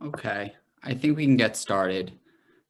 Okay, I think we can get started.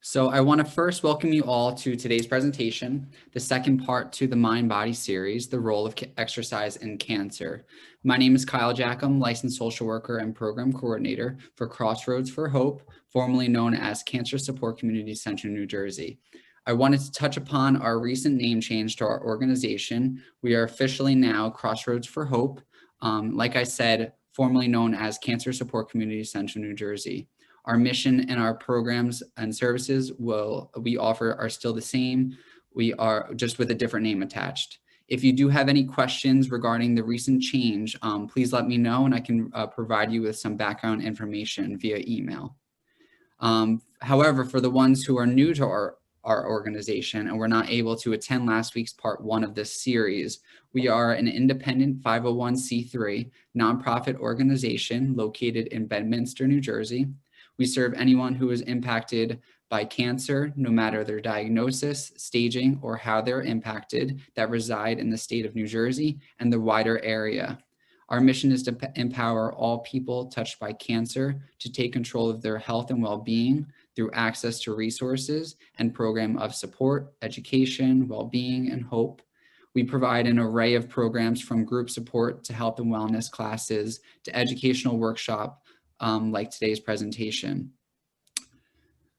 So I want to first welcome you all to today's presentation, the second part to the Mind-Body series, the role of exercise in cancer. My name is Kyle Jackham, licensed social worker and program coordinator for Crossroads for Hope, formerly known as Cancer Support Community Center, New Jersey. I wanted to touch upon our recent name change to our organization. We are officially now Crossroads for Hope. Like I said, formerly known as Cancer Support Community Center, New Jersey. Our mission and our programs and services we offer are still the same. We are just with a different name attached. If you do have any questions regarding the recent change, please let me know and I can provide you with some background information via email. However, for the ones who are new to our organization and were not able to attend last week's part 1 of this series, we are an independent 501c3 nonprofit organization located in Bedminster, New Jersey. We serve anyone who is impacted by cancer, no matter their diagnosis, staging, or how they're impacted, that reside in the state of New Jersey and the wider area. Our mission is to empower all people touched by cancer to take control of their health and well-being through access to resources and program of support, education, well-being, and hope. We provide an array of programs from group support to health and wellness classes to educational workshop like today's presentation.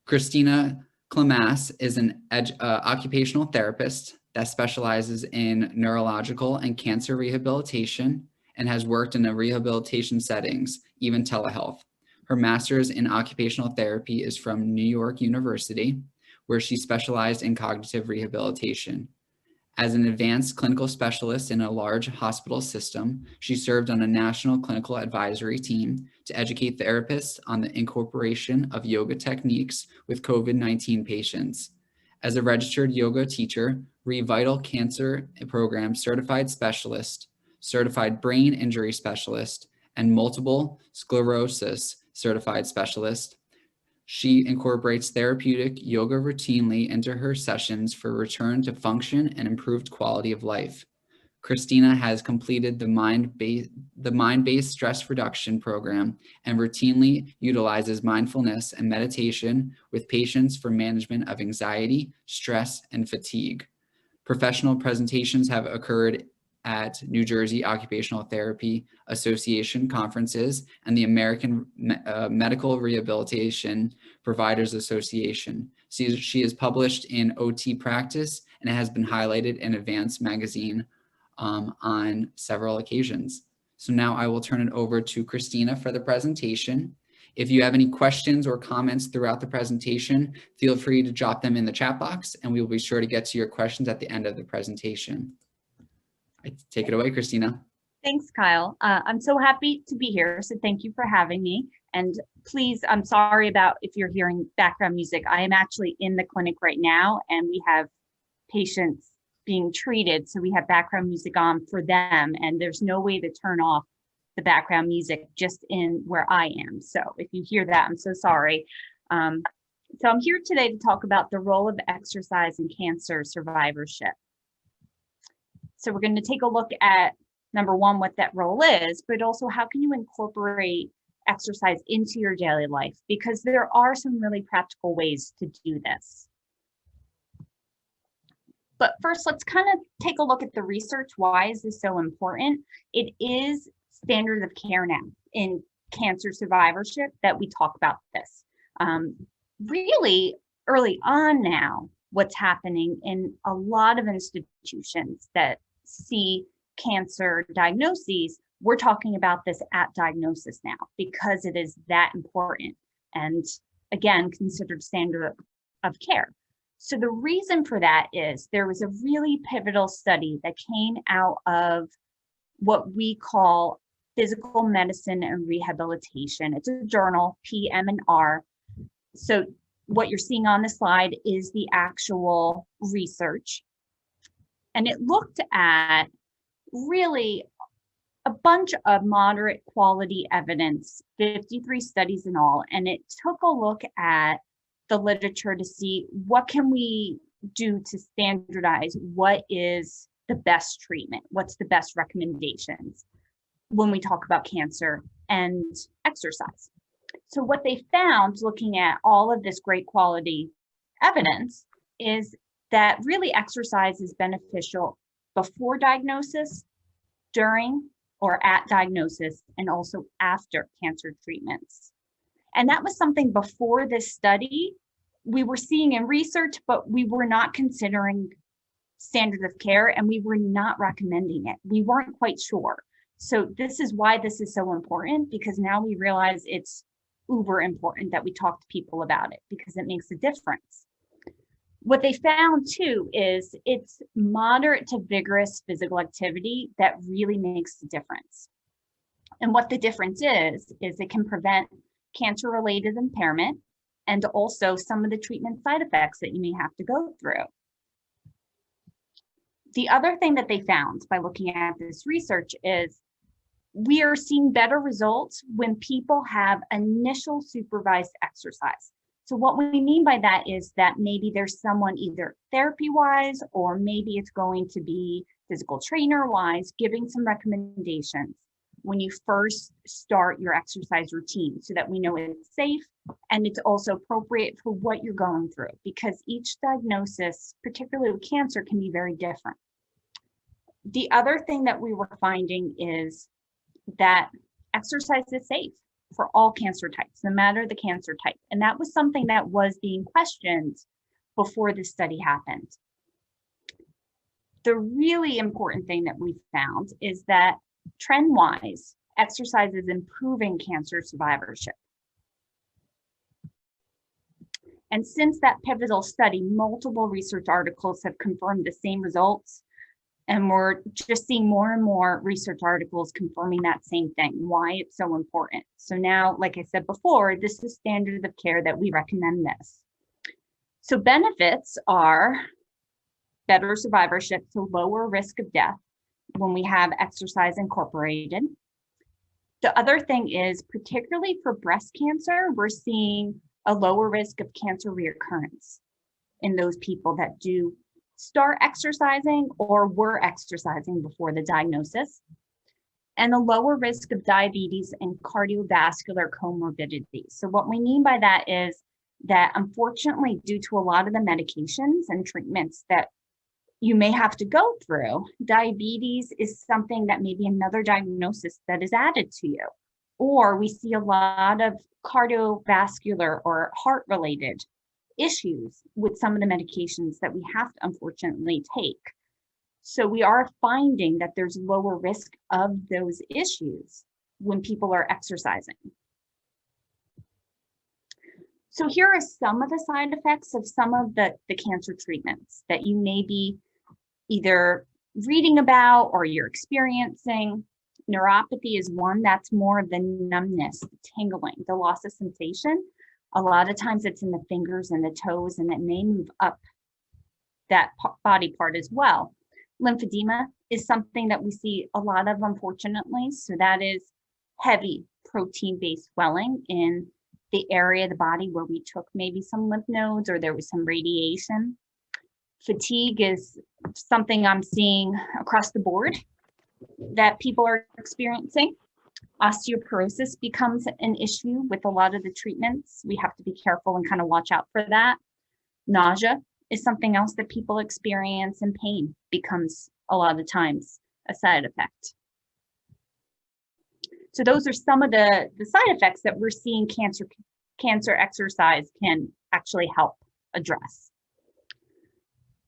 Christina Klymasz is an occupational therapist that specializes in neurological and cancer rehabilitation and has worked in rehabilitation settings, even telehealth. Her master's in occupational therapy is from New York University, where she specialized in cognitive rehabilitation. As an advanced clinical specialist in a large hospital system, she served on a national clinical advisory team to educate therapists on the incorporation of yoga techniques with COVID-19 patients. As a registered yoga teacher, Revital Cancer Program certified specialist, certified brain injury specialist, and multiple sclerosis certified specialist, she incorporates therapeutic yoga routinely into her sessions for return to function and improved quality of life. Christina has completed the mind-based stress reduction program and routinely utilizes mindfulness and meditation with patients for management of anxiety, stress, and fatigue. Professional presentations have occurred at New Jersey Occupational Therapy Association conferences and the American Medical Rehabilitation Providers Association. She is published in OT Practice and has been highlighted in Advance magazine on several occasions. So now I will turn it over to Christina for the presentation. If you have any questions or comments throughout the presentation, feel free to drop them in the chat box and we will be sure to get to your questions at the end of the presentation. Take it away, Christina. Thanks, Kyle. I'm so happy to be here. So thank you for having me. And please, I'm sorry about if you're hearing background music. I am actually in the clinic right now and we have patients being treated. So we have background music on for them and there's no way to turn off the background music just in where I am. So if you hear that, I'm so sorry. So I'm here today to talk about the role of exercise in cancer survivorship. So we're going to take a look at, number one, what that role is, but also how can you incorporate exercise into your daily life? Because there are some really practical ways to do this. But first, let's kind of take a look at the research. Why is this so important? It is standard of care now in cancer survivorship that we talk about this. Really early on now, what's happening in a lot of institutions that see cancer diagnoses, we're talking about this at diagnosis now because it is that important and again considered standard of care. So the reason for that is there was a really pivotal study that came out of what we call Physical Medicine and Rehabilitation. It's a journal, PM&R. So what you're seeing on the slide is the actual research. And it looked at really a bunch of moderate quality evidence, 53 studies in all, and it took a look at the literature to see what can we do to standardize what is the best treatment, what's the best recommendations when we talk about cancer and exercise. So what they found, looking at all of this great quality evidence, is that really exercise is beneficial before diagnosis, during or at diagnosis, and also after cancer treatments. And that was something before this study we were seeing in research, but we were not considering standard of care, and we were not recommending it. We weren't quite sure. So this is why this is so important, because now we realize it's uber important that we talk to people about it, because it makes a difference. What they found too is it's moderate to vigorous physical activity that really makes the difference. And what the difference is it can prevent cancer-related impairment and also some of the treatment side effects that you may have to go through. The other thing that they found by looking at this research is we are seeing better results when people have initial supervised exercise. So what we mean by that is that maybe there's someone either therapy-wise or maybe it's going to be physical trainer-wise giving some recommendations when you first start your exercise routine, so that we know it's safe and it's also appropriate for what you're going through, because each diagnosis, particularly with cancer, can be very different. The other thing that we were finding is that exercise is safe for all cancer types, no matter the cancer type. And that was something that was being questioned before this study happened. The really important thing that we found is that trend-wise, exercise is improving cancer survivorship. And since that pivotal study, multiple research articles have confirmed the same results. And we're just seeing more and more research articles confirming that same thing, why it's so important. So now, like I said before, this is standard of care that we recommend this. So benefits are better survivorship, so lower risk of death when we have exercise incorporated. The other thing is, particularly for breast cancer, we're seeing a lower risk of cancer reoccurrence in those people that do start exercising or were exercising before the diagnosis, and a lower risk of diabetes and cardiovascular comorbidities. So what we mean by that is that unfortunately, due to a lot of the medications and treatments that you may have to go through, diabetes is something that may be another diagnosis that is added to you. Or we see a lot of cardiovascular or heart-related issues with some of the medications that we have to unfortunately take. So we are finding that there's lower risk of those issues when people are exercising. So here are some of the side effects of some of the cancer treatments that you may be either reading about or you're experiencing. Neuropathy is one. That's more of the numbness, the tingling, the loss of sensation. A lot of times it's in the fingers and the toes, and it may move up that body part as well. Lymphedema is something that we see a lot of, unfortunately. So that is heavy protein-based swelling in the area of the body where we took maybe some lymph nodes or there was some radiation. Fatigue is something I'm seeing across the board that people are experiencing. Osteoporosis becomes an issue with a lot of the treatments. We have to be careful and kind of watch out for that. Nausea is something else that people experience, and pain becomes a lot of the times a side effect. So those are some of the side effects that we're seeing cancer exercise can actually help address.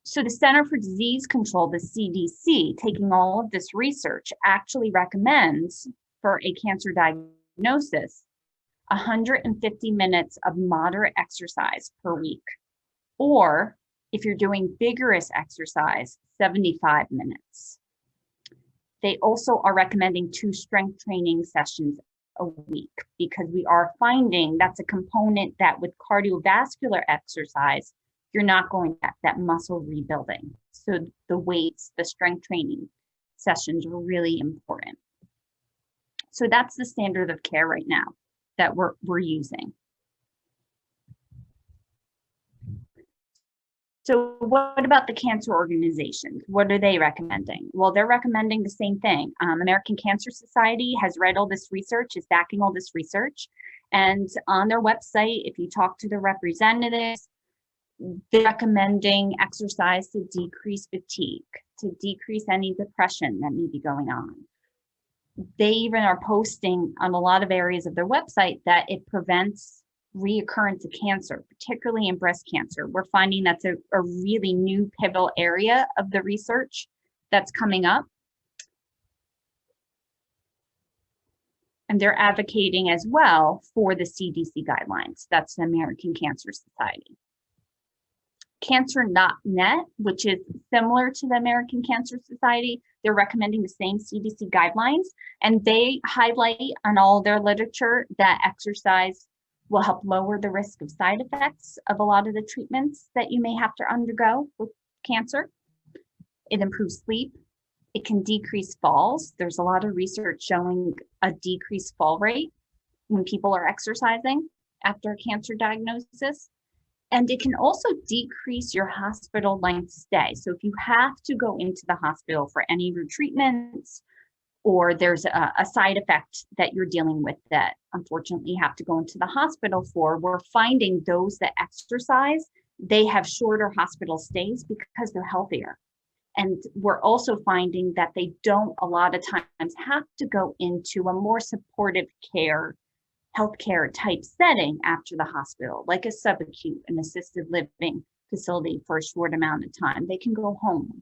So the Center for Disease Control, the CDC, taking all of this research, actually recommends for a cancer diagnosis 150 minutes of moderate exercise per week, or if you're doing vigorous exercise, 75 minutes. They also are recommending 2 strength training sessions a week, because we are finding that's a component that with cardiovascular exercise, you're not going to get that muscle rebuilding. So the weights, the strength training sessions are really important. So that's the standard of care right now that we're using. So what about the cancer organizations? What are they recommending? Well, they're recommending the same thing. American Cancer Society has read all this research, is backing all this research, And on their website, if you talk to the representatives, they're recommending exercise to decrease fatigue, to decrease any depression that may be going on. They even are posting on a lot of areas of their website that it prevents reoccurrence of cancer, particularly in breast cancer. We're finding that's a really new pivotal area of the research that's coming up. And they're advocating as well for the CDC guidelines. That's the American Cancer Society. Cancer.net, which is similar to the American Cancer Society, they're recommending the same CDC guidelines, and they highlight on all their literature that exercise will help lower the risk of side effects of a lot of the treatments that you may have to undergo with cancer. It improves sleep. It can decrease falls. There's a lot of research showing a decreased fall rate when people are exercising after a cancer diagnosis. And it can also decrease your hospital length stay. So if you have to go into the hospital for any of your treatments, or there's a side effect that you're dealing with that unfortunately you have to go into the hospital for, we're finding those that exercise, they have shorter hospital stays because they're healthier. And we're also finding that they don't a lot of times have to go into a more supportive care, healthcare type setting after the hospital, like a subacute and assisted living facility for a short amount of time. They can go home,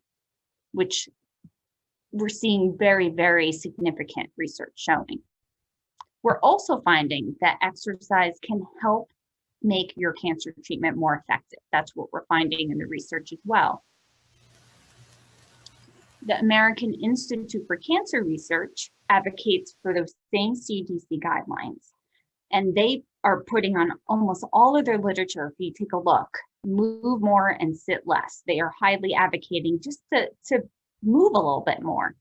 which we're seeing very, very significant research showing. We're also finding that exercise can help make your cancer treatment more effective. That's what we're finding in the research as well. The American Institute for Cancer Research advocates for those same CDC guidelines. And they are putting on almost all of their literature, if you take a look, move more and sit less. They are highly advocating just to move a little bit more.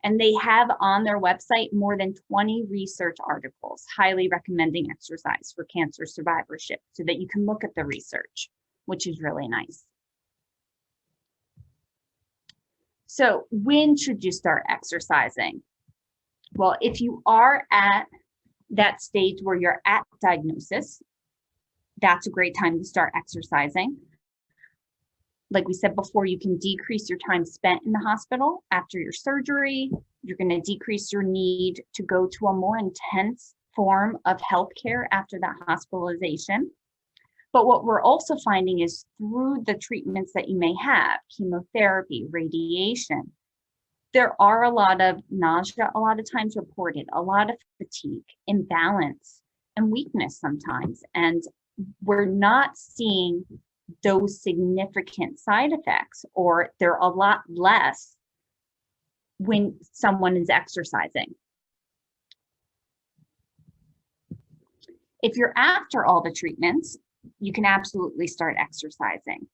And they have on their website more than 20 research articles highly recommending exercise for cancer survivorship so that you can look at the research, which is really nice. So when should you start exercising? Well, if you are at that stage where you're at diagnosis, that's a great time to start exercising. Like we said before, you can decrease your time spent in the hospital after your surgery. You're going to decrease your need to go to a more intense form of healthcare after that hospitalization. But what we're also finding is through the treatments that you may have, chemotherapy, radiation, there are a lot of nausea, a lot of times reported, a lot of fatigue, imbalance, and weakness sometimes. And we're not seeing those significant side effects, or they're a lot less when someone is exercising. If you're after all the treatments, you can absolutely start exercising.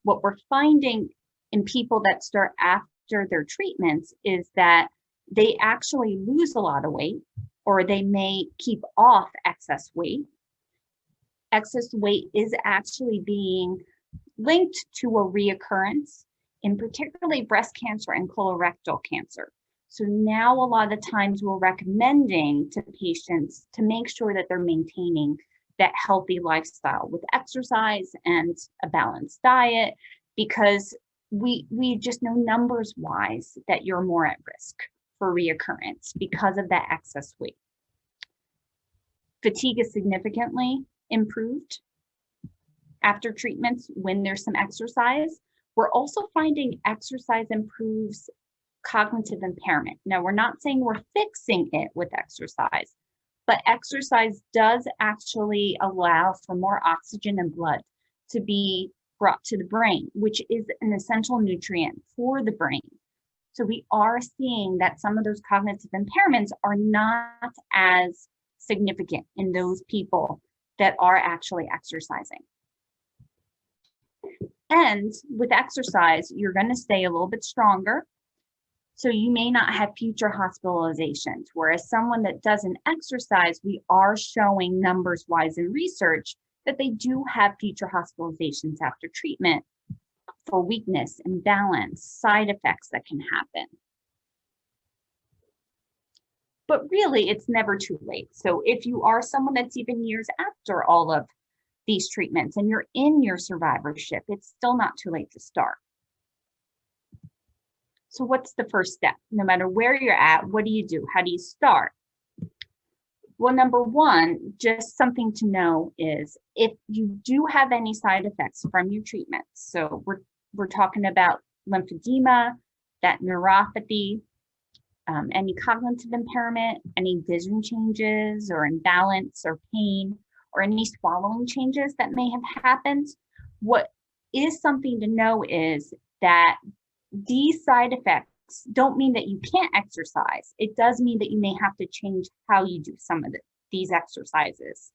What we're finding in people that start after their treatments is that they actually lose a lot of weight, or they may keep off excess weight. Excess weight is actually being linked to a reoccurrence in particularly breast cancer and colorectal cancer. So now a lot of times we're recommending to patients to make sure that they're maintaining that healthy lifestyle with exercise and a balanced diet, because we just know numbers wise that you're more at risk for reoccurrence because of that excess weight. Fatigue is significantly improved after treatments when there's some exercise. We're also finding exercise improves cognitive impairment. Now, we're not saying we're fixing it with exercise, but exercise does actually allow for more oxygen and blood to be brought to the brain, which is an essential nutrient for the brain. So we are seeing that some of those cognitive impairments are not as significant in those people that are actually exercising. And with exercise, you're going to stay a little bit stronger. So you may not have future hospitalizations, whereas someone that doesn't exercise, we are showing numbers wise in research that they do have future hospitalizations after treatment for weakness, imbalance, side effects that can happen. But really, it's never too late. So if you are someone that's even years after all of these treatments and you're in your survivorship, it's still not too late to start. So what's the first step? No matter where you're at, what do you do? How do you start? Well, number one, just something to know is if you do have any side effects from your treatments, so we're talking about lymphedema, that neuropathy, any cognitive impairment, any vision changes or imbalance or pain, or any swallowing changes that may have happened, what is something to know is that these side effects don't mean that you can't exercise. It does mean that you may have to change how you do some of these exercises.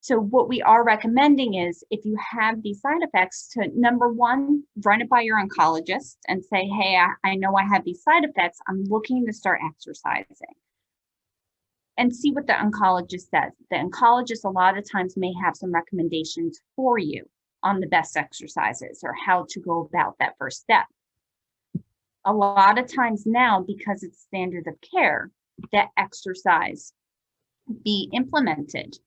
So what we are recommending is if you have these side effects, to number one, run it by your oncologist and say, hey, I know I have these side effects. I'm looking to start exercising. And see what the oncologist says. The oncologist a lot of times may have some recommendations for you on the best exercises or how to go about that first step. A lot of times now, because it's standard of care, that exercise be implemented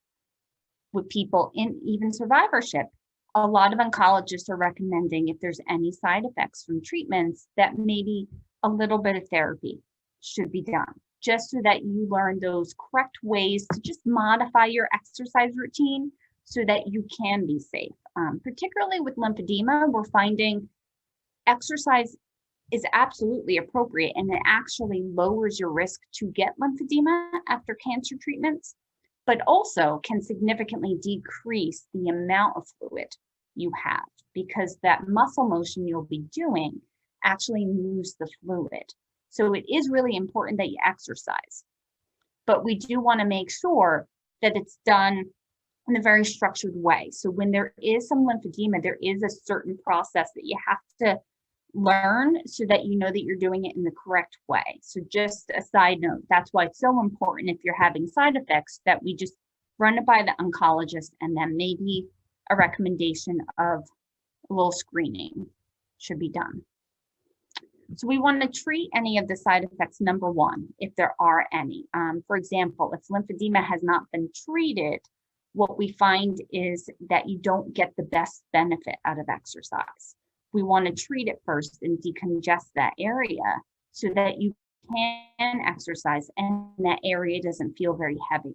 with people in even survivorship. A lot of oncologists are recommending if there's any side effects from treatments that maybe a little bit of therapy should be done, just so that you learn those correct ways to just modify your exercise routine so that you can be safe. Particularly with lymphedema, we're finding exercise is absolutely appropriate and it actually lowers your risk to get lymphedema after cancer treatments, but also can significantly decrease the amount of fluid you have because that muscle motion you'll be doing actually moves the fluid. So it is really important that you exercise, but we do want to make sure that it's done in a very structured way. So when there is some lymphedema, there is a certain process that you have to learn so that you know that you're doing it in the correct way. So just a side note, that's why it's so important if you're having side effects that we just run it by the oncologist and then maybe a recommendation of a little screening should be done. So we want to treat any of the side effects, number one, if there are any. For example, if lymphedema has not been treated, what we find is that you don't get the best benefit out of exercise. We want to treat it first and decongest that area so that you can exercise and that area doesn't feel very heavy.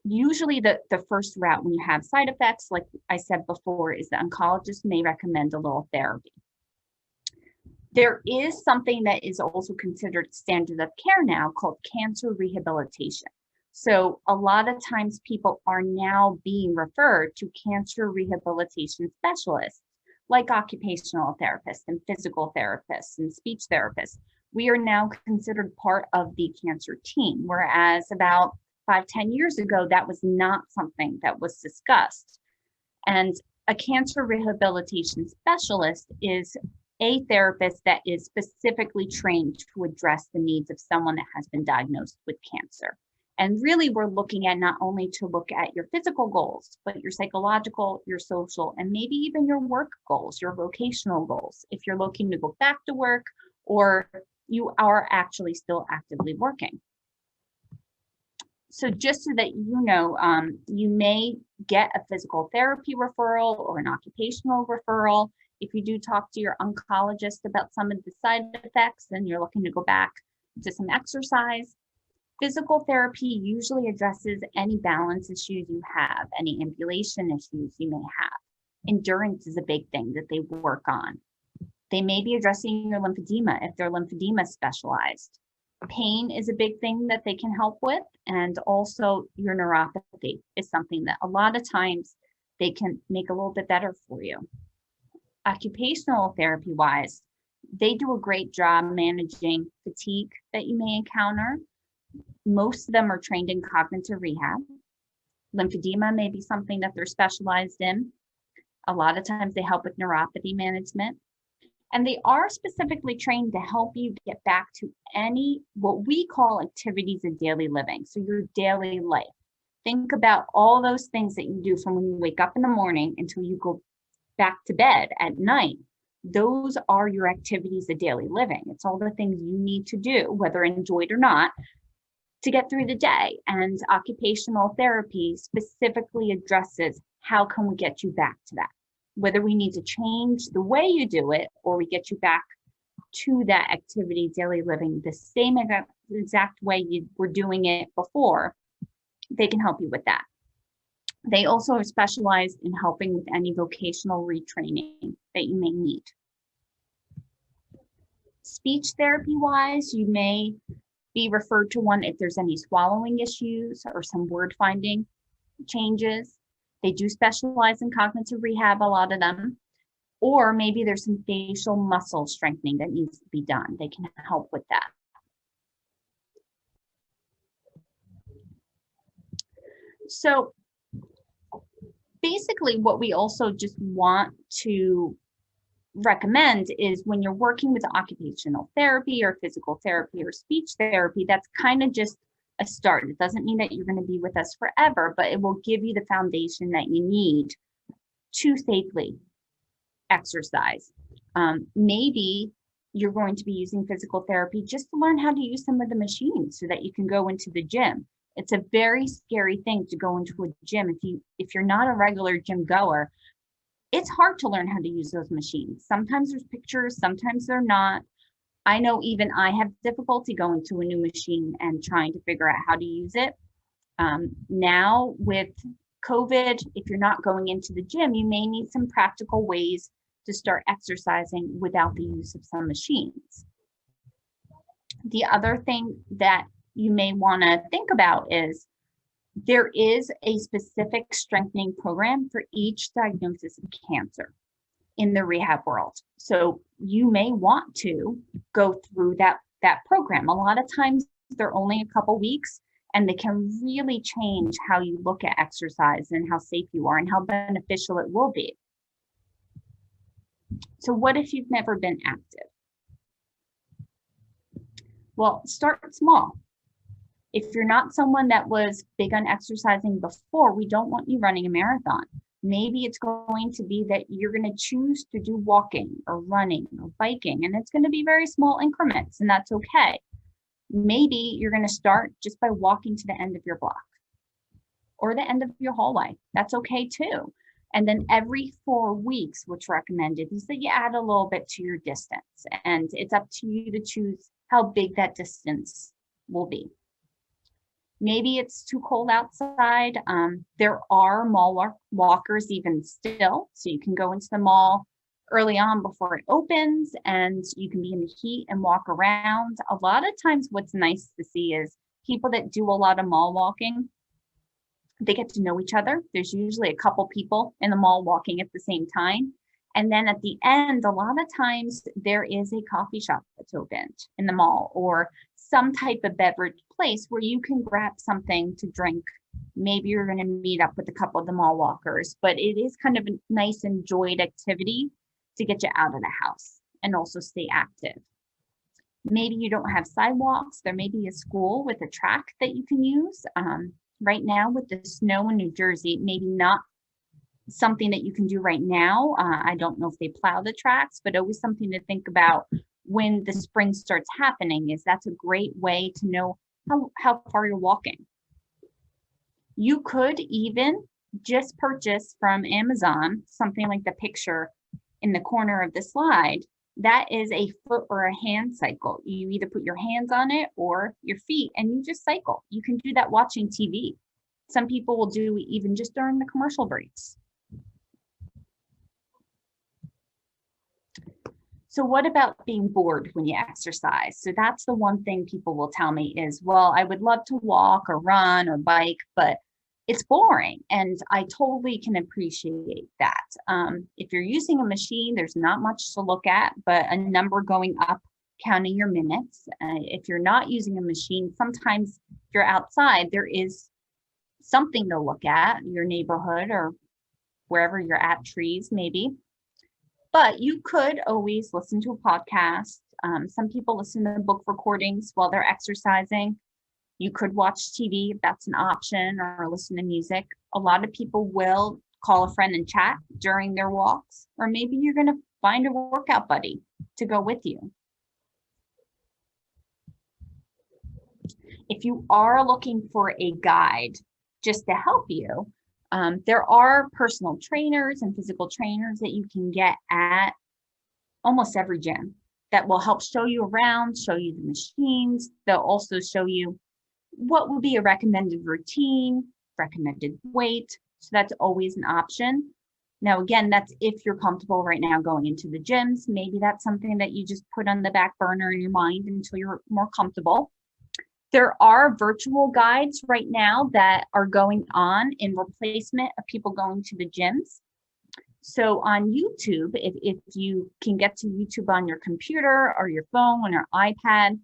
Usually the first route when you have side effects, like I said before, is the oncologist may recommend a little therapy. There is something that is also considered standard of care now called cancer rehabilitation. So a lot of times people are now being referred to cancer rehabilitation specialists, like occupational therapists and physical therapists and speech therapists. We are now considered part of the cancer team, whereas about 5-10 years ago, that was not something that was discussed. And a cancer rehabilitation specialist is a therapist that is specifically trained to address the needs of someone that has been diagnosed with cancer. And really, we're looking at not only to look at your physical goals, but your psychological, your social, and maybe even your work goals, your vocational goals, if you're looking to go back to work or you are actually still actively working. So just so that you know, you may get a physical therapy referral or an occupational referral. If you do talk to your oncologist about some of the side effects and you're looking to go back to some exercise. Physical therapy usually addresses any balance issues you have, any ambulation issues you may have. Endurance is a big thing that they work on. They may be addressing your lymphedema if they're lymphedema specialized. Pain is a big thing that they can help with, and also your neuropathy is something that a lot of times they can make a little bit better for you. Occupational therapy wise, they do a great job managing fatigue that you may encounter. Most of them are trained in cognitive rehab. Lymphedema may be something that they're specialized in. A lot of times they help with neuropathy management. And they are specifically trained to help you get back to any, what we call activities of daily living. So your daily life. Think about all those things that you do from when you wake up in the morning until you go back to bed at night. those are your activities of daily living. It's all the things you need to do, whether enjoyed or not, to get through the day. And occupational therapy specifically addresses how can we get you back to that, whether we need to change the way you do it or we get you back to that activity, daily living, the same exact way you were doing it before. They can help you with that. They also are specialized in helping with any vocational retraining that you may need. Speech therapy wise, you may be referred to one if there's any swallowing issues or some word finding changes. They do specialize in cognitive rehab, a lot of them. Or maybe there's some facial muscle strengthening that needs to be done. They can help with that. So basically what we also just want to recommend is when you're working with occupational therapy or physical therapy or speech therapy, that's kind of just a start. It doesn't mean that you're going to be with us forever, but it will give you the foundation that you need to safely exercise. Maybe you're going to be using physical therapy just to learn how to use some of the machines so that you can go into the gym. It's a very scary thing to go into a gym. If you're not a regular gym goer, it's hard to learn how to use those machines. Sometimes there's pictures, sometimes they're not. I know even I have difficulty going to a new machine and trying to figure out how to use it. Now with COVID, if you're not going into the gym, you may need some practical ways to start exercising without the use of some machines. The other thing that you may want to think about is there is a specific strengthening program for each diagnosis of cancer in the rehab world. So you may want to go through that program. A lot of times they're only a couple weeks and they can really change how you look at exercise and how safe you are and how beneficial it will be. So what if you've never been active? Well, start small. If you're not someone that was big on exercising before, we don't want you running a marathon. Maybe it's going to be that you're going to choose to do walking or running or biking, and it's going to be very small increments, and that's okay. Maybe you're going to start just by walking to the end of your block or the end of your hallway. That's okay too. And then every 4 weeks, what's recommended is that you add a little bit to your distance, and it's up to you to choose how big that distance will be. Maybe it's too cold outside. There are mall walkers even still, so you can go into the mall early on before it opens and you can be in the heat and walk around. A lot of times what's nice to see is people that do a lot of mall walking, they get to know each other. There's usually a couple people in the mall walking at the same time. And then at the end, a lot of times there is a coffee shop that's opened in the mall or some type of beverage place where you can grab something to drink. Maybe you're going to meet up with a couple of the mall walkers, but it is kind of a nice enjoyed activity to get you out of the house and also stay active. Maybe you don't have sidewalks. There may be a school with a track that you can use. Right now with the snow in New Jersey, maybe not something that you can do right now. I don't know if they plow the tracks, but always something to think about when the spring starts happening is that's a great way to know how far you're walking. You could even just purchase from Amazon something like the picture in the corner of the slide. That is a foot or a hand cycle. You either put your hands on it or your feet and you just cycle. You can do that watching TV. Some people will do even just during the commercial breaks. So what about being bored when you exercise? So that's the one thing people will tell me is, well, I would love to walk or run or bike, but it's boring. And I totally can appreciate that. If you're using a machine, there's not much to look at, but a number going up, counting your minutes. If you're not using a machine, sometimes if you're outside, there is something to look at, your neighborhood or wherever you're at, trees maybe. But you could always listen to a podcast. Some people listen to book recordings while they're exercising. You could watch TV if that's an option or listen to music. A lot of people will call a friend and chat during their walks, or maybe you're going to find a workout buddy to go with you. If you are looking for a guide just to help you, there are personal trainers and physical trainers that you can get at almost every gym that will help show you around, show you the machines. They'll also show you what would be a recommended routine, recommended weight. So that's always an option. Now, again, that's if you're comfortable right now going into the gyms. Maybe that's something that you just put on the back burner in your mind until you're more comfortable. There are virtual guides right now that are going on in replacement of people going to the gyms. So on YouTube, if you can get to YouTube on your computer or your phone or iPad,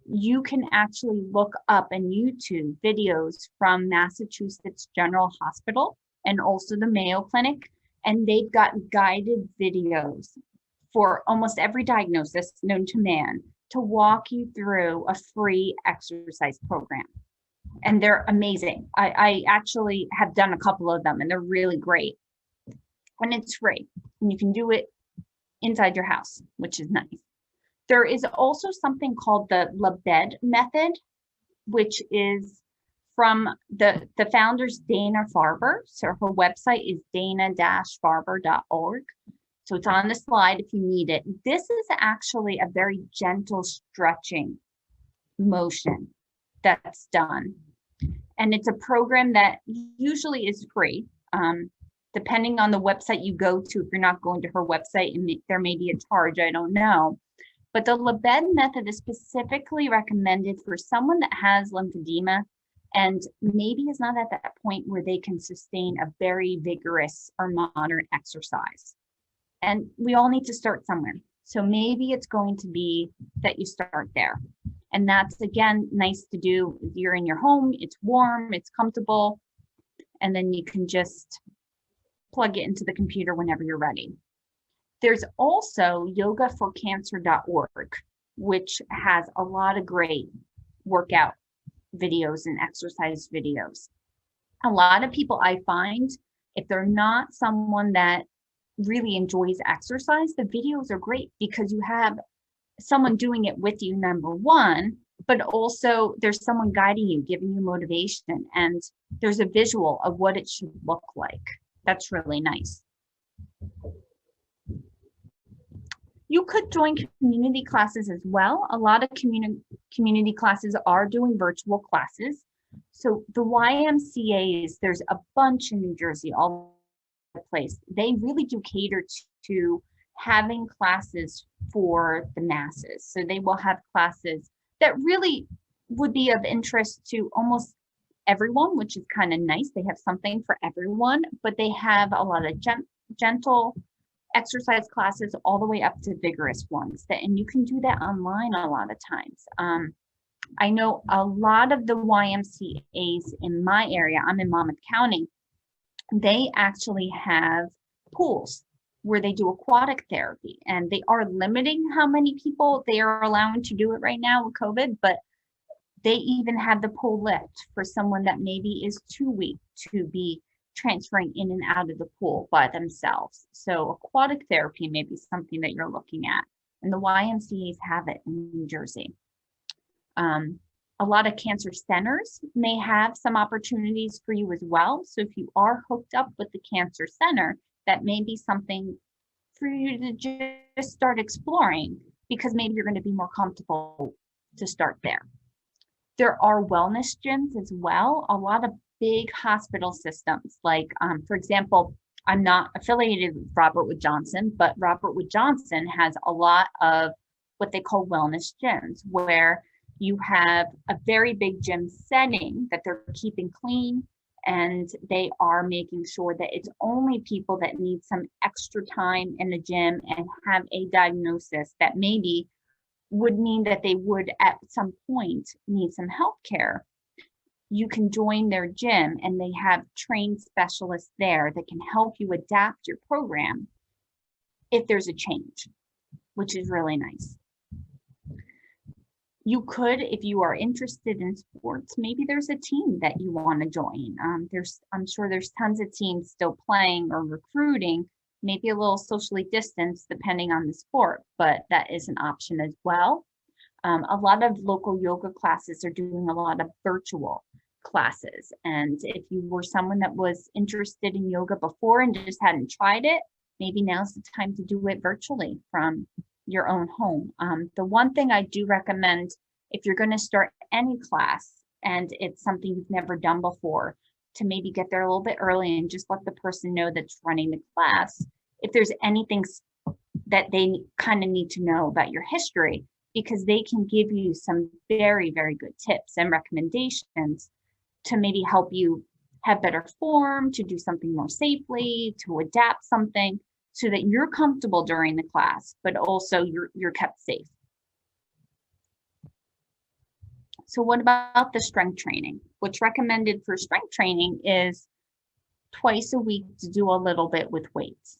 you can actually look up in YouTube videos from Massachusetts General Hospital and also the Mayo Clinic, and they've got guided videos for almost every diagnosis known to man to walk you through a free exercise program. And they're amazing. I actually have done a couple of them and they're really great. And it's free. And you can do it inside your house, which is nice. There is also something called the LaBed method, which is from the founders, Dana Farber. So her website is dana-farber.org. So it's on the slide if you need it. This is actually a very gentle stretching motion that's done. And it's a program that usually is free. Depending on the website you go to, if you're not going to her website, and there may be a charge, I don't know. But the LaBed method is specifically recommended for someone that has lymphedema and maybe is not at that point where they can sustain a very vigorous or moderate exercise. And we all need to start somewhere. So maybe it's going to be that you start there. And that's, again, nice to do. If you're in your home, it's warm, it's comfortable, and then you can just plug it into the computer whenever you're ready. There's also yogaforcancer.org, which has a lot of great workout videos and exercise videos. A lot of people I find, if they're not someone that really enjoys exercise, the videos are great because you have someone doing it with you, number one, but also there's someone guiding you, giving you motivation, and there's a visual of what it should look like. That's really nice. You could join community classes as well. A lot of community classes are doing virtual classes. So the YMCAs, there's a bunch in New Jersey, all over the place. They really do cater to having classes for the masses. So they will have classes that really would be of interest to almost everyone, which is kind of nice. They have something for everyone, but they have a lot of gentle exercise classes all the way up to vigorous ones. And you can do that online a lot of times. I know a lot of the YMCAs in my area, I'm in Monmouth County, they actually have pools where they do aquatic therapy, and they are limiting how many people they are allowing to do it right now with COVID, but they even have the pool lift for someone that maybe is too weak to be transferring in and out of the pool by themselves. So aquatic therapy may be something that you're looking at, and the YMCAs have it in New Jersey. A lot of cancer centers may have some opportunities for you as well. So if you are hooked up with the cancer center, that may be something for you to just start exploring, because maybe you're going to be more comfortable to start there. There are wellness gyms as well. A lot of big hospital systems, like, for example, I'm not affiliated with Robert Wood Johnson, but Robert Wood Johnson has a lot of what they call wellness gyms, where you have a very big gym setting that they're keeping clean, and they are making sure that it's only people that need some extra time in the gym and have a diagnosis that maybe would mean that they would at some point need some health care. You can join their gym, and they have trained specialists there that can help you adapt your program if there's a change, which is really nice. You could, if you are interested in sports, maybe there's a team that you want to join. I'm sure there's tons of teams still playing or recruiting, maybe a little socially distanced depending on the sport, but that is an option as well. A lot of local yoga classes are doing a lot of virtual classes. And if you were someone that was interested in yoga before and just hadn't tried it, maybe now's the time to do it virtually from your own home. The one thing I do recommend, if you're going to start any class and it's something you've never done before, to maybe get there a little bit early and just let the person know that's running the class if there's anything that they kind of need to know about your history, because they can give you some very, very good tips and recommendations to maybe help you have better form, to do something more safely, to adapt something so that you're comfortable during the class, but also you're kept safe. So what about the strength training? What's recommended for strength training is twice a week to do a little bit with weights.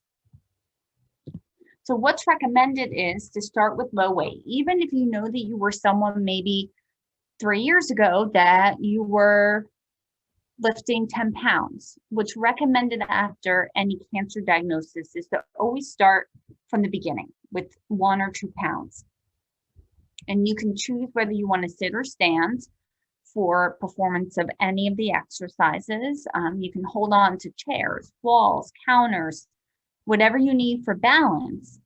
So what's recommended is to start with low weight. Even if you know that you were someone maybe 3 years ago that you were lifting 10 pounds, what's recommended after any cancer diagnosis is to always start from the beginning with 1 or 2 pounds. And you can choose whether you want to sit or stand for performance of any of the exercises. You can hold on to chairs, walls, counters, whatever you need for balance.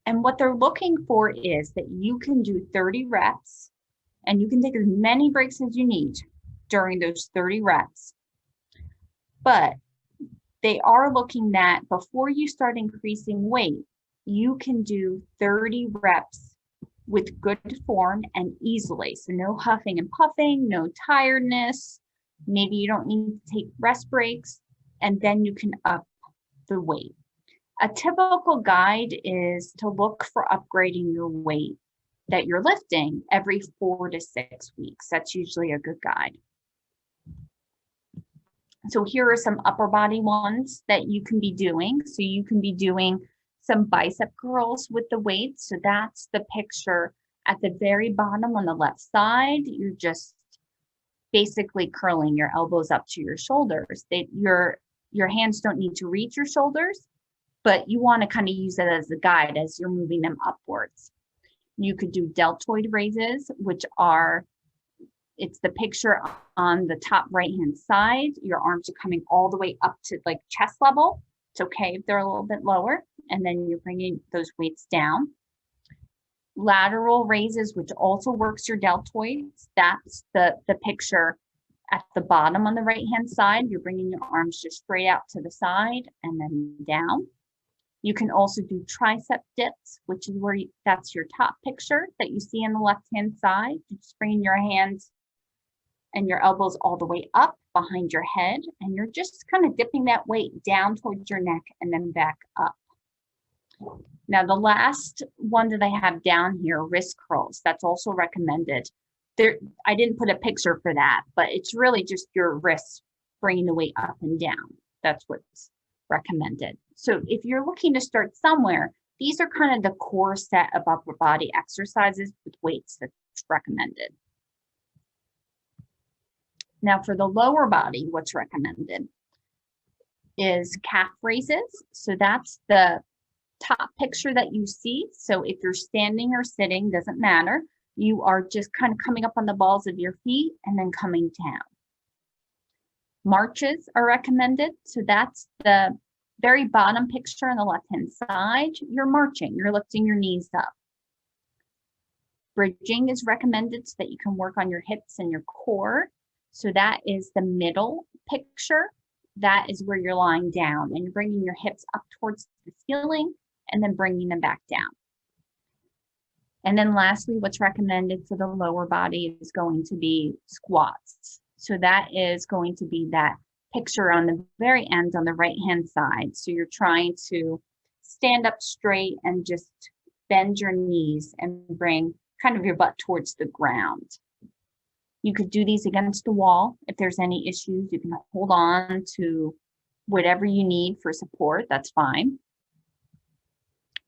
And what they're looking for is that you can do 30 reps and you can take as many breaks as you need during those 30 reps. But they are looking that before you start increasing weight, you can do 30 reps with good form and easily. So no huffing and puffing, no tiredness. Maybe you don't need to take rest breaks, and then you can up the weight. A typical guide is to look for upgrading your weight that you're lifting every 4 to 6 weeks. That's usually a good guide. So here are some upper body ones that you can be doing. So you can be doing some bicep curls with the weights. So that's the picture at the very bottom on the left side. You're just basically curling your elbows up to your shoulders. Your hands don't need to reach your shoulders, but you want to kind of use it as a guide as you're moving them upwards. You could do deltoid raises, which are, it's the picture on the top right-hand side. Your arms are coming all the way up to like chest level. It's okay if they're a little bit lower. And then you're bringing those weights down. Lateral raises, which also works your deltoids. That's the picture at the bottom on the right-hand side. You're bringing your arms just straight out to the side and then down. You can also do tricep dips, which is where that's your top picture that you see on the left-hand side. You're just bringing your hands and your elbows all the way up behind your head, and you're just kind of dipping that weight down towards your neck and then back up. Now, the last one that I have down here, wrist curls, that's also recommended. I didn't put a picture for that, but it's really just your wrists bringing the weight up and down. That's what's recommended. So if you're looking to start somewhere, these are kind of the core set of upper body exercises with weights that's recommended. Now for the lower body, what's recommended is calf raises. So that's the top picture that you see. So if you're standing or sitting, doesn't matter. You are just kind of coming up on the balls of your feet and then coming down. Marches are recommended. So that's the very bottom picture on the left-hand side. You're marching, you're lifting your knees up. Bridging is recommended so that you can work on your hips and your core. So that is the middle picture. That is where you're lying down and you're bringing your hips up towards the ceiling and then bringing them back down. And then lastly, what's recommended for the lower body is going to be squats. So that is going to be that picture on the very end on the right-hand side. So you're trying to stand up straight and just bend your knees and bring kind of your butt towards the ground. You could do these against the wall. If there's any issues, you can hold on to whatever you need for support. That's fine.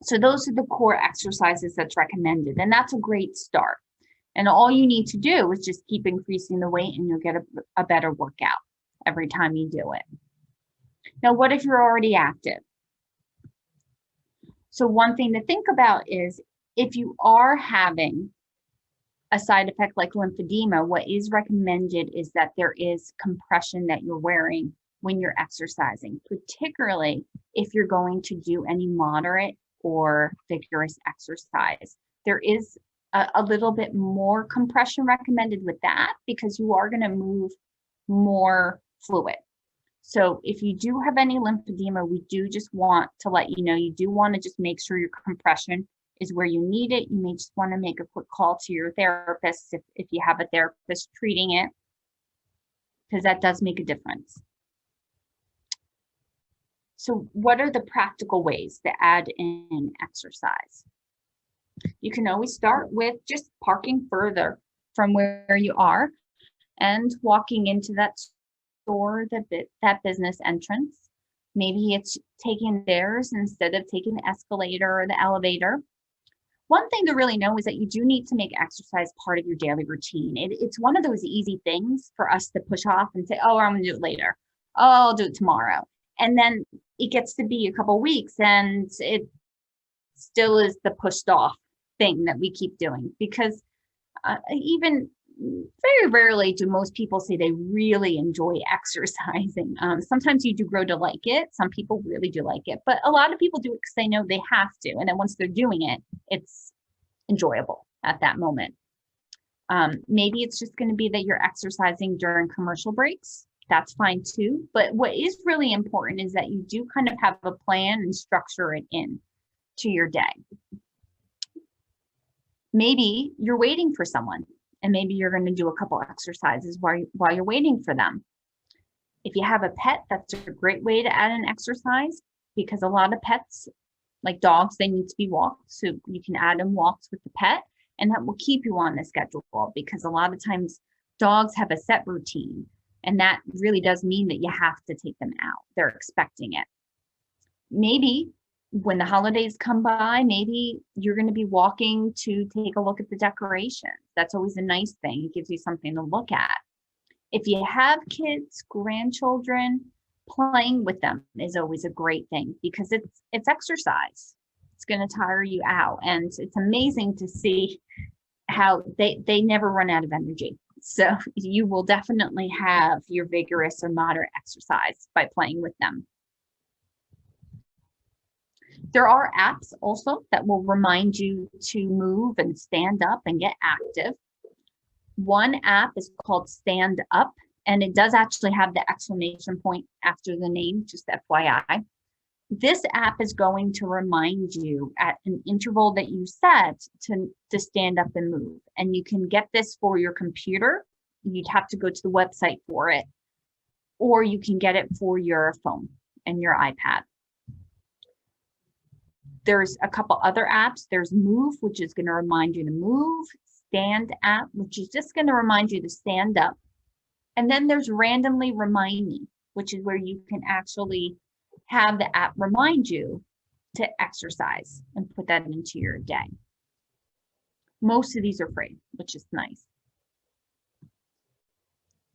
So those are the core exercises that's recommended, and that's a great start. And all you need to do is just keep increasing the weight and you'll get a better workout every time you do it. Now, what if you're already active? So one thing to think about is if you are having a side effect like lymphedema, what is recommended is that there is compression that you're wearing when you're exercising, particularly if you're going to do any moderate or vigorous exercise. There is a little bit more compression recommended with that because you are going to move more fluid. So if you do have any lymphedema, we do just want to let you know, you do want to just make sure your compression is where you need it. You may just want to make a quick call to your therapist if you have a therapist treating it, because that does make a difference. So what are the practical ways to add in exercise? You can always start with just parking further from where you are and walking into that store, that business entrance. Maybe it's taking stairs instead of taking the escalator or the elevator. One thing to really know is that you do need to make exercise part of your daily routine. It's one of those easy things for us to push off and say, oh, I'm going to do it later. Oh, I'll do it tomorrow. And then it gets to be a couple of weeks and it still is the pushed off thing that we keep doing, because even very rarely do most people say they really enjoy exercising. Sometimes you do grow to like it. Some people really do like it, but a lot of people do it because they know they have to. And then once they're doing it, it's enjoyable at that moment. Maybe it's just going to be that you're exercising during commercial breaks. That's fine too. But what is really important is that you do kind of have a plan and structure it in to your day. Maybe you're waiting for someone and maybe you're going to do a couple exercises while you're waiting for them. If you have a pet, that's a great way to add an exercise, because a lot of pets, like dogs, they need to be walked. So you can add in walks with the pet, and that will keep you on the schedule, because a lot of times dogs have a set routine, and that really does mean that you have to take them out. They're expecting it. Maybe when the holidays come by, maybe you're going to be walking to take a look at the decorations. That's always a nice thing. It gives you something to look at. If you have kids, grandchildren, playing with them is always a great thing, because it's exercise. It's going to tire you out. And it's amazing to see how they never run out of energy. So you will definitely have your vigorous or moderate exercise by playing with them. There are apps also that will remind you to move and stand up and get active. One app is called Stand Up, and it does actually have the exclamation point after the name, just FYI. This app is going to remind you at an interval that you set to stand up and move. And you can get this for your computer. You'd have to go to the website for it, or you can get it for your phone and your iPad. There's a couple other apps. There's Move, which is going to remind you to move. Stand app, which is just going to remind you to stand up. And then there's Randomly Remind Me, which is where you can actually have the app remind you to exercise and put that into your day. Most of these are free, which is nice.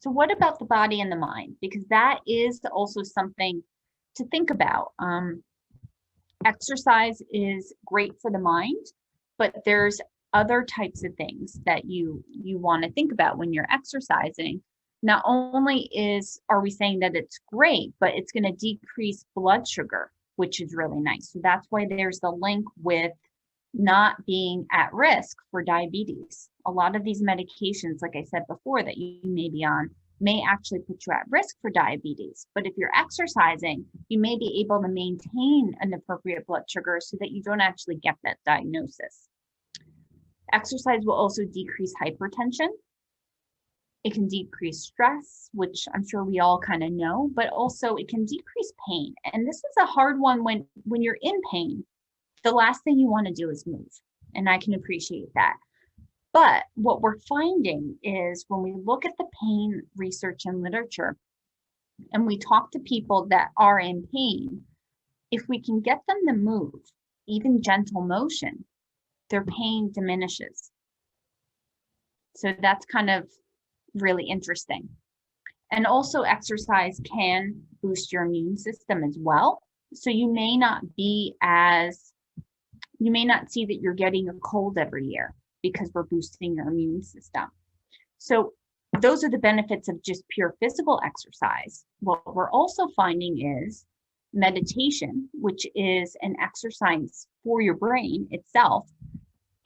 So what about the body and the mind? Because that is also something to think about. Exercise is great for the mind, but there's other types of things that you want to think about when you're exercising. Not only are we saying that it's great, but it's going to decrease blood sugar, which is really nice. So that's why there's the link with not being at risk for diabetes. A lot of these medications, like I said before, that you may be on, may actually put you at risk for diabetes. But if you're exercising, you may be able to maintain an appropriate blood sugar so that you don't actually get that diagnosis. Exercise will also decrease hypertension. It can decrease stress, which I'm sure we all kind of know, but also it can decrease pain. And this is a hard one when you're in pain. The last thing you want to do is move. And I can appreciate that. But what we're finding is when we look at the pain research and literature, and we talk to people that are in pain, if we can get them to move, even gentle motion, their pain diminishes. So that's kind of really interesting. And also exercise can boost your immune system as well. So you may not be as You may not see that you're getting a cold every year because we're boosting your immune system. So those are the benefits of just pure physical exercise. What we're also finding is meditation, which is an exercise for your brain itself.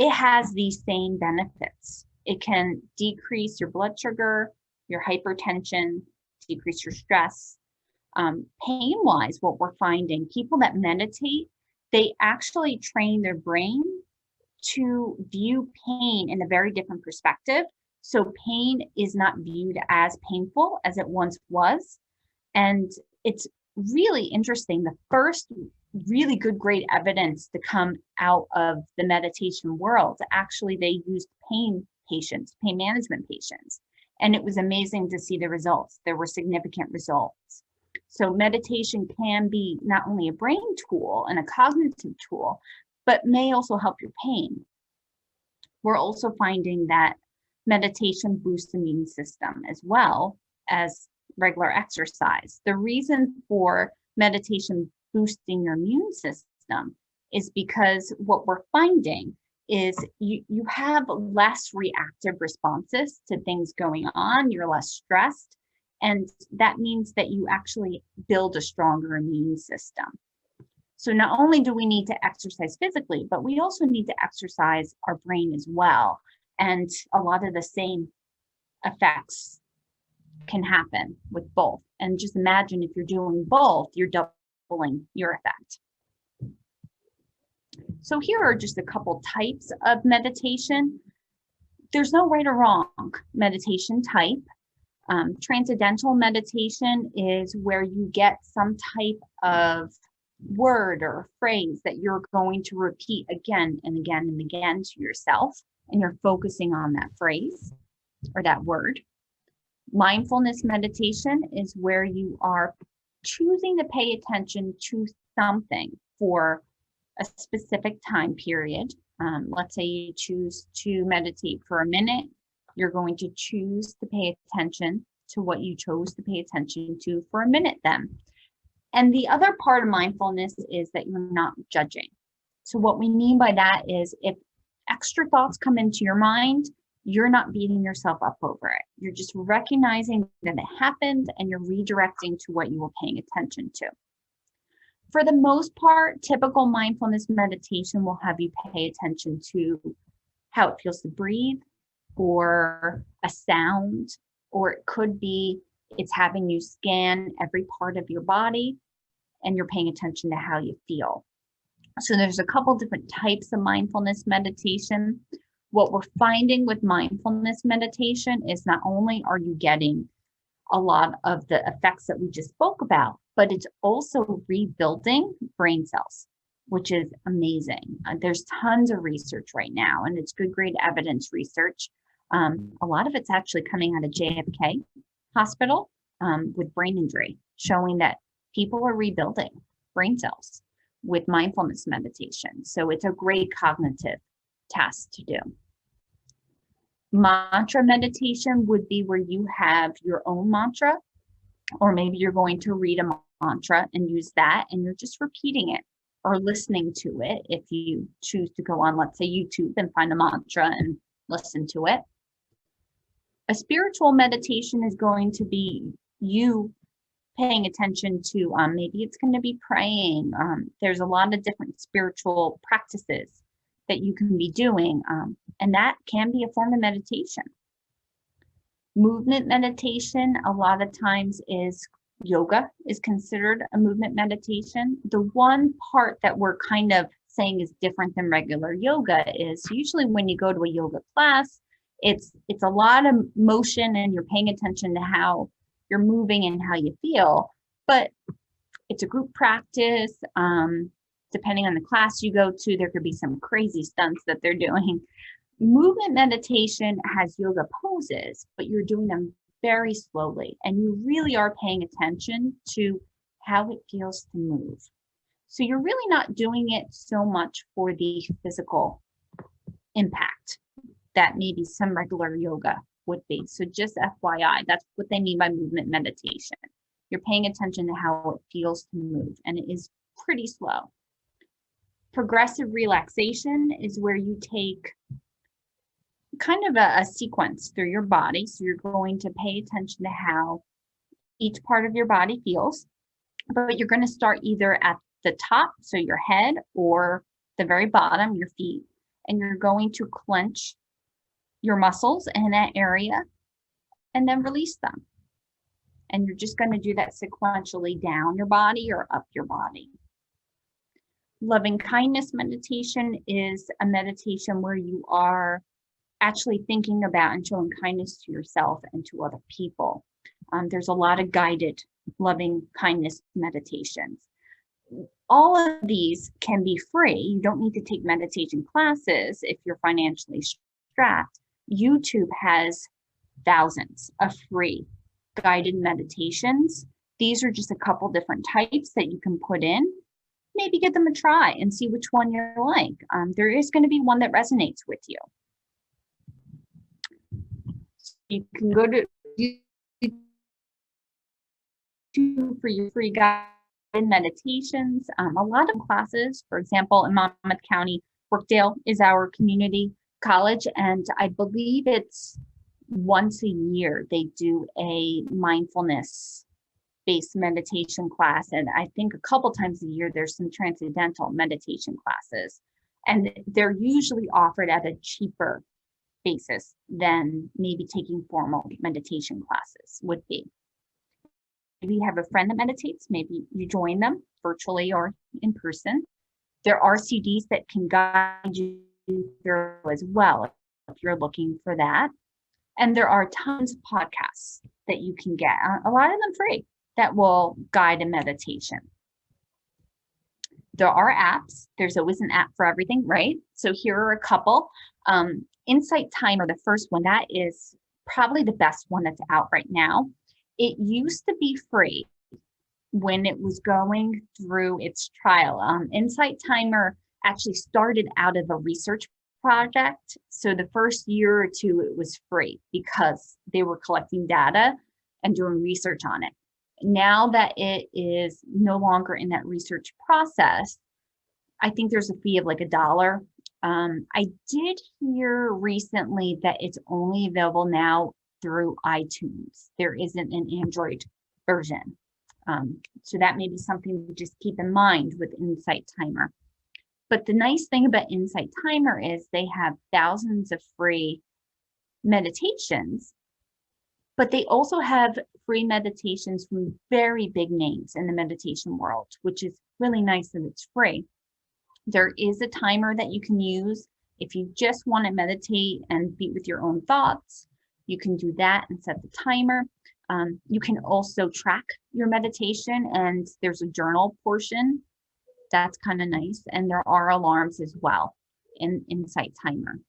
It has these same benefits. It can decrease your blood sugar, your hypertension, decrease your stress. Pain-wise, what we're finding, people that meditate, they actually train their brain to view pain in a very different perspective. So pain is not viewed as painful as it once was. And it's really interesting. The first really good, great evidence to come out of the meditation world, actually they used pain management patients. And it was amazing to see the results. There were significant results. So meditation can be not only a brain tool and a cognitive tool, but may also help your pain. We're also finding that meditation boosts the immune system as well as regular exercise. The reason for meditation boosting your immune system is because what we're finding is you have less reactive responses to things going on, you're less stressed, and that means that you actually build a stronger immune system. So not only do we need to exercise physically, but we also need to exercise our brain as well. And a lot of the same effects can happen with both. And just imagine if you're doing both, you're doubling your effect. So here are just a couple types of meditation. There's no right or wrong meditation type. Transcendental meditation is where you get some type of word or phrase that you're going to repeat again and again and again to yourself, and you're focusing on that phrase or that word. Mindfulness meditation is where you are choosing to pay attention to something for a specific time period. Let's say you choose to meditate for a minute. You're going to choose to pay attention to what you chose to pay attention to for a minute then. And the other part of mindfulness is that you're not judging. So what we mean by that is if extra thoughts come into your mind, you're not beating yourself up over it. You're just recognizing that it happened and you're redirecting to what you were paying attention to. For the most part, typical mindfulness meditation will have you pay attention to how it feels to breathe, or a sound, or it could be it's having you scan every part of your body and you're paying attention to how you feel. So there's a couple different types of mindfulness meditation. What we're finding with mindfulness meditation is not only are you getting a lot of the effects that we just spoke about, but it's also rebuilding brain cells, which is amazing. There's tons of research right now, and it's good, great evidence research. A lot of it's actually coming out of JFK Hospital with brain injury, showing that people are rebuilding brain cells with mindfulness meditation. So it's a great cognitive task to do. Mantra meditation would be where you have your own mantra, or maybe you're going to read a mantra and use that, and you're just repeating it or listening to it. If you choose to go on, let's say, YouTube and find a mantra and listen to it. A spiritual meditation is going to be you paying attention to, maybe it's going to be praying. There's a lot of different spiritual practices that you can be doing, and that can be a form of meditation. Movement meditation, a lot of times yoga is considered a movement meditation. The one part that we're kind of saying is different than regular yoga is usually when you go to a yoga class, it's a lot of motion and you're paying attention to how you're moving and how you feel, but it's a group practice. Depending on the class you go to, there could be some crazy stunts that they're doing. Movement meditation has yoga poses, but you're doing them very slowly, and you really are paying attention to how it feels to move. So you're really not doing it so much for the physical impact that maybe some regular yoga would be. So just FYI, that's what they mean by movement meditation. You're paying attention to how it feels to move, and it is pretty slow. Progressive relaxation is where you take kind of a sequence through your body. So you're going to pay attention to how each part of your body feels, but you're going to start either at the top, so your head, or the very bottom, your feet, and you're going to clench your muscles in that area and then release them. And you're just going to do that sequentially down your body or up your body. Loving kindness meditation is a meditation where you are actually thinking about and showing kindness to yourself and to other people. There's a lot of guided loving kindness meditations. All of these can be free. You don't need to take meditation classes if you're financially strapped. YouTube has thousands of free guided meditations. These are just a couple different types that you can put in. Maybe give them a try and see which one you like. There is going to be one that resonates with you. You can go to YouTube for your free guided meditations. A lot of classes, for example, in Monmouth County, Brookdale is our community college, and I believe it's once a year they do a mindfulness-based meditation class, and I think a couple times a year there's some transcendental meditation classes, and they're usually offered at a cheaper basis than maybe taking formal meditation classes would be. Maybe you have a friend that meditates, maybe you join them virtually or in person. There are CDs that can guide you through as well if you're looking for that. And there are tons of podcasts that you can get, a lot of them free, that will guide a meditation. There are apps. There's always an app for everything, right? So here are a couple. Insight Timer, the first one, that is probably the best one that's out right now. It used to be free when it was going through its trial. Insight Timer actually started out of a research project. So the first year or two, it was free because they were collecting data and doing research on it. Now that it is no longer in that research process, I think there's a fee of like $1. I did hear recently that it's only available now through iTunes. There isn't an Android version. So that may be something to just keep in mind with Insight Timer. But the nice thing about Insight Timer is they have thousands of free meditations, but they also have free meditations from very big names in the meditation world, which is really nice that it's free. There is a timer that you can use if you just want to meditate and be with your own thoughts. You can do that and set the timer. You can also track your meditation, and there's a journal portion. That's kind of nice. And there are alarms as well in Insight Timer.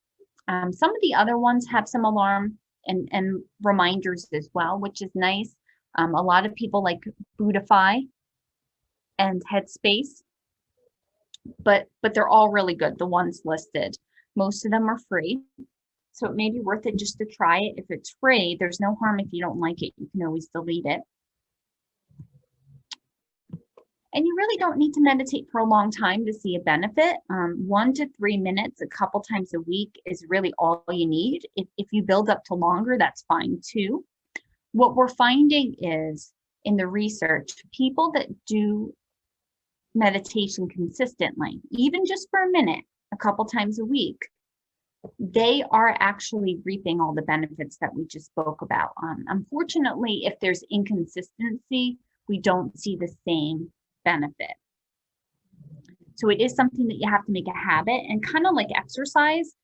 Some of the other ones have some alarm and reminders as well, which is nice. A lot of people like Buddhify and Headspace, but they're all really good, the ones listed. Most of them are free. So it may be worth it just to try it. If it's free, there's no harm if you don't like it. You can always delete it. And you really don't need to meditate for a long time to see a benefit. 1 to 3 minutes a couple times a week is really all you need. If you build up to longer, that's fine too. What we're finding is in the research, people that do meditation consistently, even just for a minute, a couple times a week, they are actually reaping all the benefits that we just spoke about. Unfortunately, if there's inconsistency, we don't see the same benefit. So it is something that you have to make a habit, and kind of like exercise,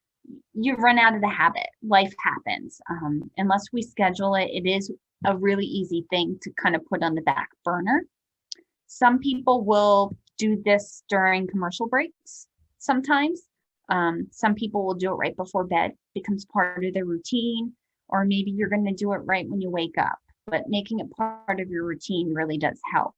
you run out of the habit. Life happens. Unless we schedule it, it is a really easy thing to kind of put on the back burner. Some people will do this during commercial breaks sometimes. Some people will do it right before bed, becomes part of their routine, or maybe you're going to do it right when you wake up. But making it part of your routine really does help.